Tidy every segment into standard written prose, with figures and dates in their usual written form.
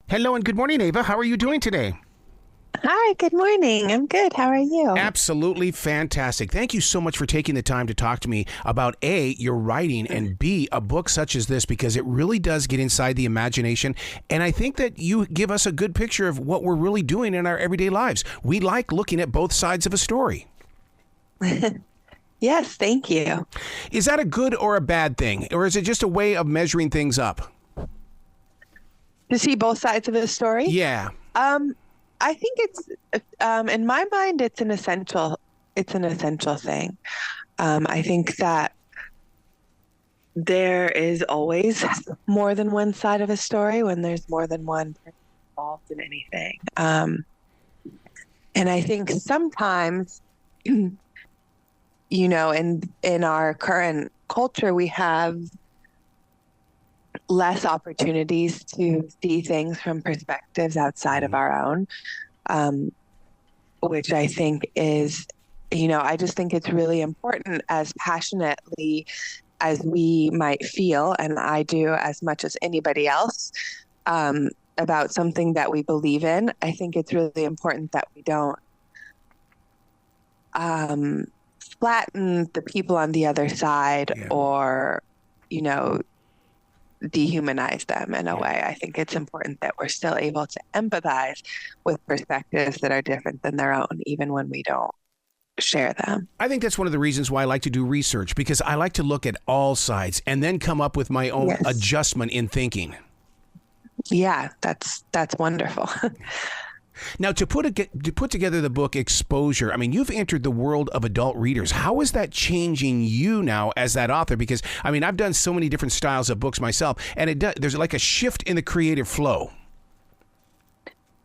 Hello and good morning, Ava. How are you doing today? Hi, good morning. I'm good. How are you? Absolutely fantastic. Thank you so much for taking the time to talk to me about A, your writing, and B, a book such as this, because it really does get inside the imagination. And I think that you give us a good picture of what we're really doing in our everyday lives. We like looking at both sides of a story. Yes, thank you. Is that a good or a bad thing? Or is it just a way of measuring things up? To see both sides of the story? Yeah. Um, I think in my mind, it's an essential thing. I think that there is always more than one side of a story when there's more than one person involved in anything. And I think sometimes, in our current culture, we have less opportunities to see things from perspectives outside of our own, which I think is, I just think it's really important, as passionately as we might feel, and I do as much as anybody else, about something that we believe in. I think it's really important that we don't flatten the people on the other side, Yeah. or, dehumanize them in a way. I think it's important that we're still able to empathize with perspectives that are different than their own, even when we don't share them. I think that's one of the reasons why I like to do research, because I like to look at all sides and then come up with my own Yes. adjustment in thinking. Yeah, that's wonderful. Now, to put together the book Exposure, I mean, you've entered the world of adult readers. How is that changing you now as that author? Because, I mean, I've done so many different styles of books myself, and there's like a shift in the creative flow.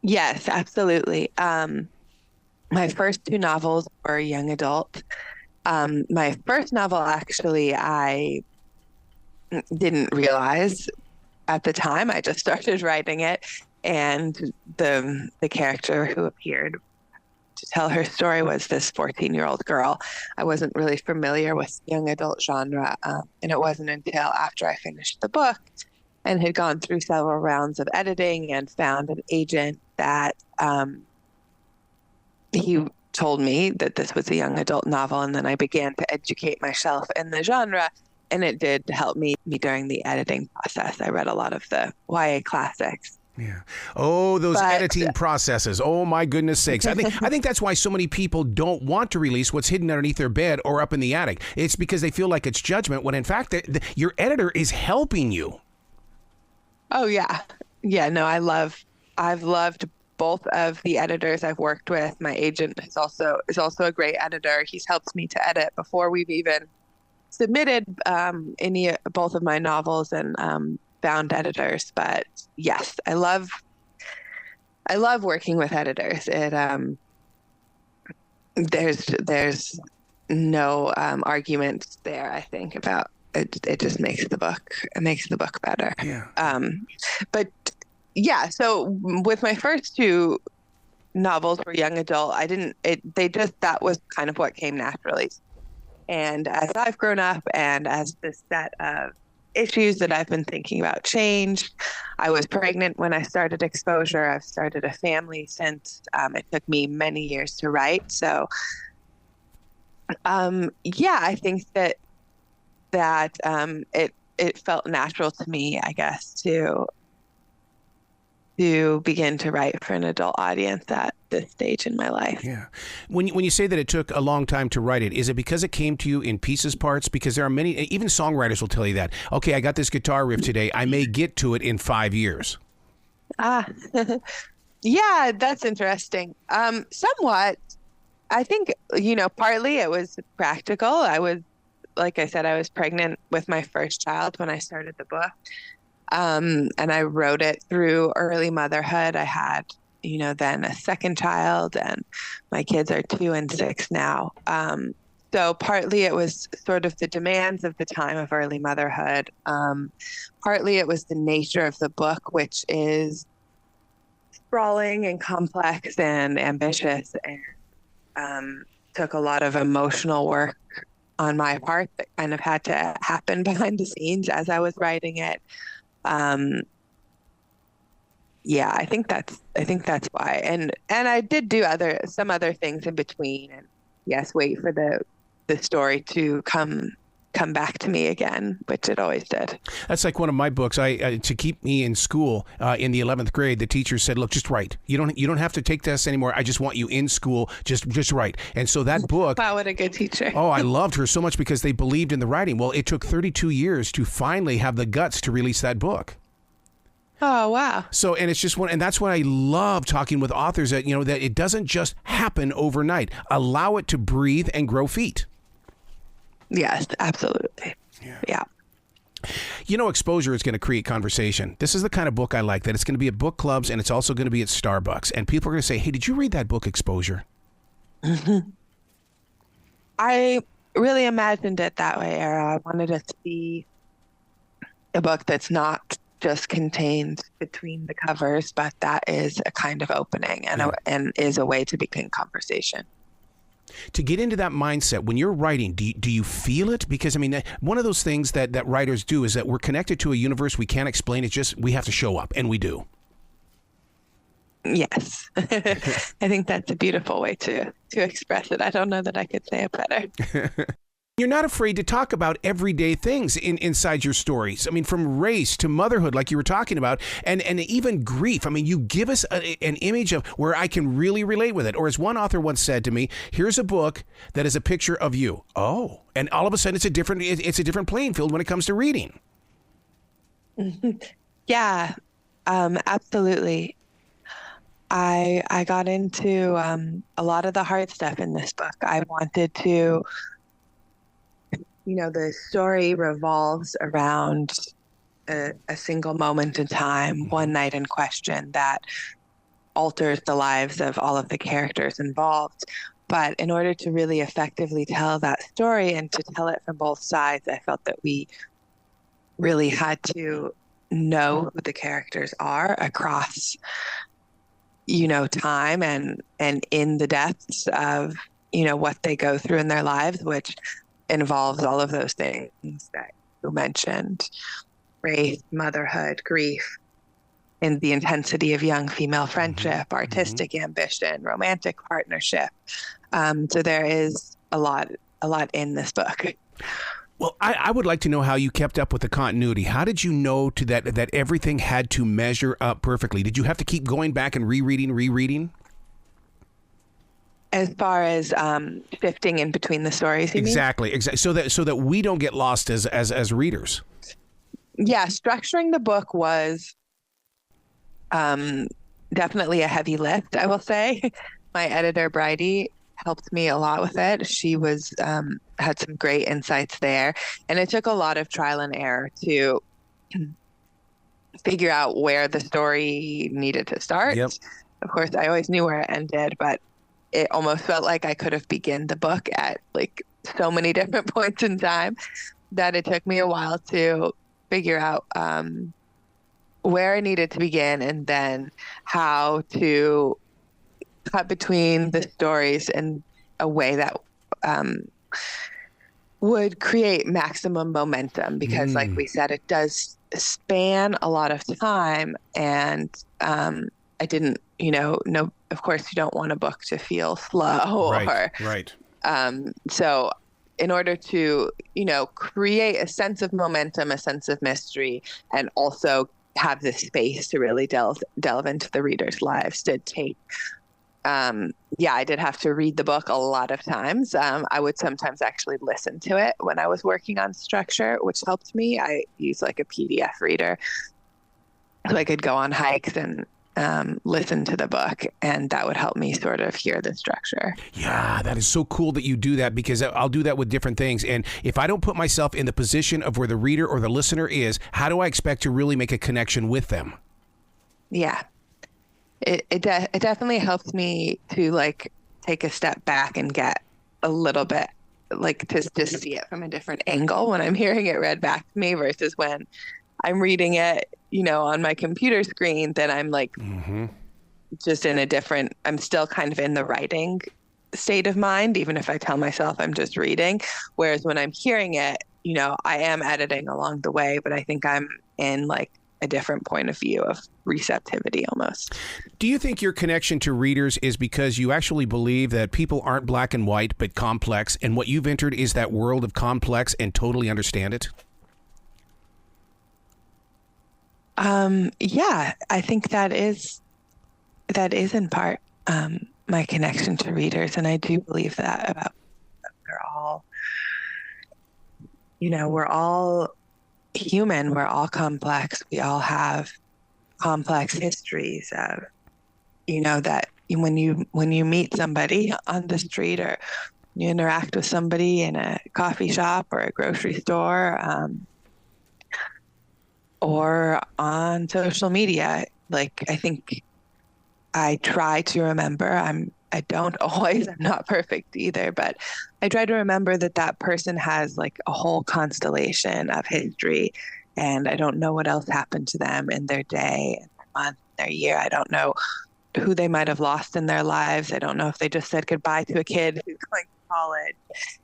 Yes, absolutely. My first two novels were young adult. My first novel, actually, I didn't realize at the time. I just started writing it, and the character who appeared to tell her story was this 14-year-old girl. I wasn't really familiar with young adult genre, and it wasn't until after I finished the book and had gone through several rounds of editing and found an agent that he told me that this was a young adult novel, and then I began to educate myself in the genre. And it did help me during the editing process. I read a lot of the YA classics. Yeah. Oh, those editing processes. Oh, my goodness sakes. I think that's why so many people don't want to release what's hidden underneath their bed or up in the attic. It's because they feel like it's judgment, when in fact your editor is helping you. Oh, yeah. Yeah, no, I've loved both of the editors I've worked with. My agent is also a great editor. He's helped me to edit before we've even submitted both of my novels, and found editors. But yes, I love working with editors. It there's no argument there, I think, about it. It just makes the book better. Yeah. But yeah, so with my first two novels were young adult. That was kind of what came naturally. And as I've grown up, and as this set of issues that I've been thinking about changed, I was pregnant when I started Exposure. I've started a family since. It took me many years to write. So, yeah, I think that it felt natural to me, I guess, to begin to write for an adult audience at this stage in my life. Yeah. When you say that it took a long time to write it, is it because it came to you in pieces, parts? Because there are many, even songwriters will tell you that. Okay, I got this guitar riff today. I may get to it in 5 years. Yeah, that's interesting. Somewhat. I think, partly it was practical. Like I said, I was pregnant with my first child when I started the book. And I wrote it through early motherhood. I had, then a second child, and my kids are 2 and 6 now. So partly it was sort of the demands of the time of early motherhood. Partly it was the nature of the book, which is sprawling and complex and ambitious, and took a lot of emotional work on my part that kind of had to happen behind the scenes as I was writing it. yeah, I think that's why. And I did do some other things in between, and yes, wait for the story to come back to me again, which it always did. That's like one of my books. I to keep me in school in the 11th grade, the teacher said, "Look, just write. You don't have to take tests anymore. I just want you in school. Just write." And so that book. Wow, what a good teacher. Oh, I loved her so much because they believed in the writing. Well, it took 32 years to finally have the guts to release that book. Oh, wow. So, and it's just one, and that's why I love talking with authors that, that it doesn't just happen overnight. Allow it to breathe and grow feet. Yes, absolutely. Yeah. Exposure is going to create conversation. This is the kind of book I like, that it's going to be at book clubs and it's also going to be at Starbucks. And people are going to say, "Hey, did you read that book, Exposure?" I really imagined it that way, Era. I wanted it to be a book that's not just contained between the covers, but that is a kind of opening and is a way to begin conversation. To get into that mindset, when you're writing, do you feel it? Because, one of those things that writers do is that we're connected to a universe we can't explain. It's just we have to show up, and we do. Yes. I think that's a beautiful way to express it. I don't know that I could say it better. You're not afraid to talk about everyday things inside your stories. From race to motherhood, like you were talking about, and even grief. You give us an image of where I can really relate with it. Or as one author once said to me, "Here's a book that is a picture of you." Oh, and all of a sudden it's a different playing field when it comes to reading. Yeah, absolutely. I got into a lot of the hard stuff in this book. I wanted to. The story revolves around a single moment in time, one night in question, that alters the lives of all of the characters involved. But in order to really effectively tell that story and to tell it from both sides, I felt that we really had to know who the characters are across, time and in the depths of, what they go through in their lives, which involves all of those things that you mentioned: race, motherhood, grief, and the intensity of young female friendship, artistic ambition, romantic partnership. So there is a lot in this book. Well, I would like to know how you kept up with the continuity. How did you know that everything had to measure up perfectly? Did you have to keep going back and rereading? As far as shifting in between the stories, you mean? Exactly. So that we don't get lost as readers. Yeah, structuring the book was definitely a heavy lift, I will say. My editor, Bridie, helped me a lot with it. She had some great insights there, and it took a lot of trial and error to figure out where the story needed to start. Yep. Of course, I always knew where it ended, but it almost felt like I could have begun the book at like so many different points in time that it took me a while to figure out where I needed to begin and then how to cut between the stories in a way that would create maximum momentum, because like we said, it does span a lot of time, and I didn't, no, of course you don't want a book to feel slow. Right. So in order to, create a sense of momentum, a sense of mystery, and also have the space to really delve into the readers' lives, did take, I did have to read the book a lot of times. I would sometimes actually listen to it when I was working on structure, which helped me. I use like a PDF reader, so I could go on hikes and listen to the book, and that would help me sort of hear the structure. Yeah, that is so cool that you do that, because I'll do that with different things. And if I don't put myself in the position of where the reader or the listener is, how do I expect to really make a connection with them? Yeah, it definitely helps me to like take a step back and get a little bit like to just see it from a different angle when I'm hearing it read back to me versus when I'm reading it, on my computer screen. Then I'm like just in a different, I'm still kind of in the writing state of mind, even if I tell myself I'm just reading. Whereas when I'm hearing it, I am editing along the way, but I think I'm in like a different point of view of receptivity almost. Do you think your connection to readers is because you actually believe that people aren't black and white, but complex, and what you've entered is that world of complex and totally understand it? Yeah, I think that is in part my connection to readers, and I do believe that about we're all, we're all human, we're all complex, we all have complex histories of, that when you meet somebody on the street or you interact with somebody in a coffee shop or a grocery store, or on social media, like I think I try to remember, I don't always, I'm not perfect either, but I try to remember that person has like a whole constellation of history, and I don't know what else happened to them in their day, in their month, their year. I don't know who they might have lost in their lives. I don't know if they just said goodbye to a kid who's going to college,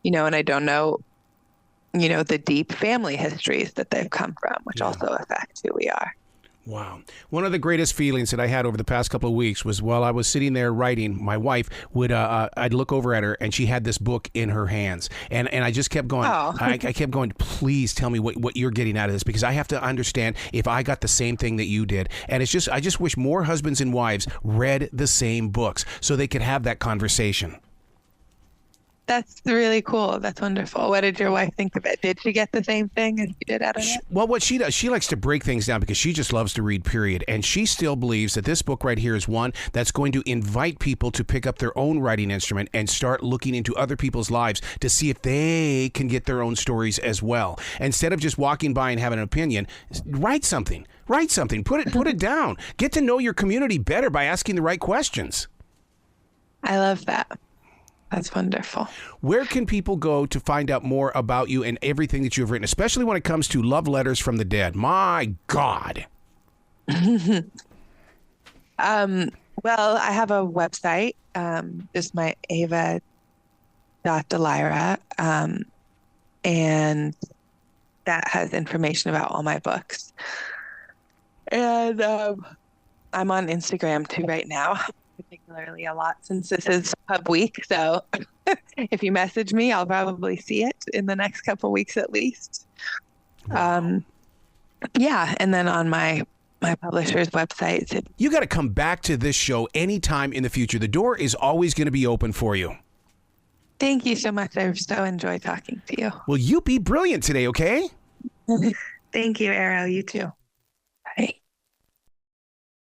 and I don't know, the deep family histories that they've come from, which also affect who we are. Wow. One of the greatest feelings that I had over the past couple of weeks was while I was sitting there writing, my wife would, I'd look over at her and she had this book in her hands. And I just kept going, I kept going, please tell me what you're getting out of this, because I have to understand if I got the same thing that you did. And it's just, I just wish more husbands and wives read the same books so they could have that conversation. That's really cool. That's wonderful. What did your wife think of it? Did she get the same thing as you did out of it? Well, what she does, she likes to break things down because she just loves to read, period. And she still believes that this book right here is one that's going to invite people to pick up their own writing instrument and start looking into other people's lives to see if they can get their own stories as well. Instead of just walking by and having an opinion, write something. Write something. Put it down. Get to know your community better by asking the right questions. I love that. That's wonderful. Where can people go to find out more about you and everything that you've written, especially when it comes to love letters from the dead? My God. Well, I have a website, just my ava.dellaira, and that has information about all my books. And I'm on Instagram too right now, particularly a lot since this is Pub Week. So if you message me, I'll probably see it in the next couple weeks at least. Yeah. And then on my publisher's website. You got to come back to this show anytime in the future. The door is always going to be open for you. Thank you so much. I've so enjoyed talking to you. Well, you be brilliant today, okay? Thank you, Arrow. You too.